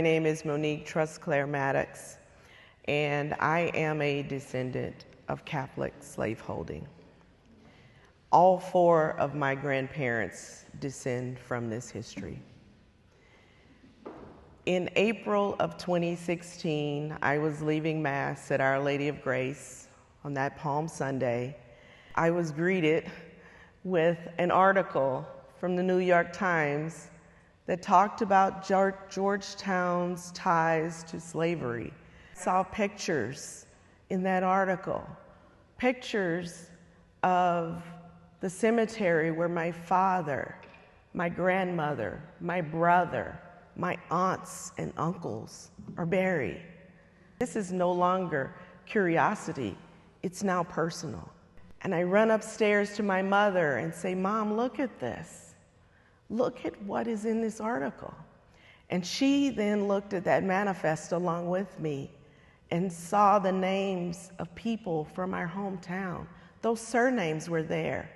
name is Monique Trusclair Maddox, and I am a descendant of Catholic slaveholding. All four of my grandparents descend from this history. In April of 2016, I was leaving Mass at Our Lady of Grace on that Palm Sunday. I was greeted with an article from the New York Times that talked about Georgetown's ties to slavery. I saw pictures in that article, pictures of the cemetery where my father, my grandmother, my brother, my aunts and uncles are buried. This is no longer curiosity, it's now personal. And I run upstairs to my mother and say, "Mom, look at this. Look at what is in this article." And she then looked at that manifest along with me and saw the names of people from our hometown. Those surnames were there,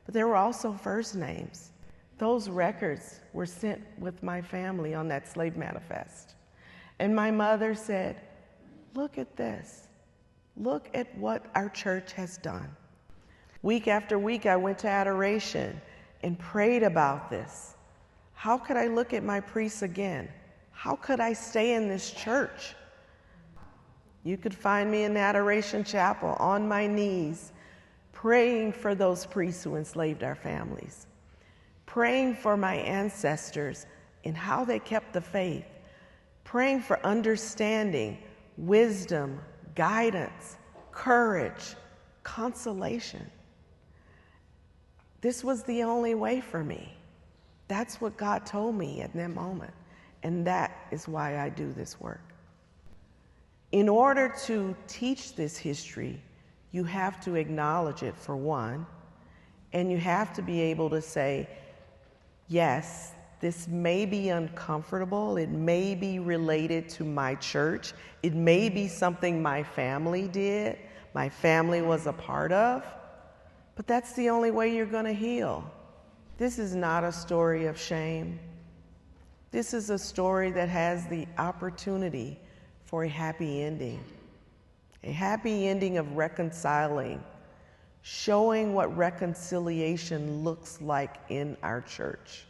but there were also first names. Those records were sent with my family on that slave manifest. And my mother said, "Look at this. Look at what our church has done." Week after week, I went to adoration and prayed about this. How could I look at my priests again? How could I stay in this church? You could find me in the Adoration Chapel on my knees, praying for those priests who enslaved our families, praying for my ancestors and how they kept the faith, praying for understanding, wisdom, guidance, courage, consolation. This was the only way for me. That's what God told me at that moment, and that is why I do this work. In order to teach this history, you have to acknowledge it, for one, and you have to be able to say, yes, this may be uncomfortable, it may be related to my church, it may be something my family did, my family was a part of, but that's the only way you're going to heal. This is not a story of shame. This is a story that has the opportunity for a happy ending of reconciling, showing what reconciliation looks like in our church.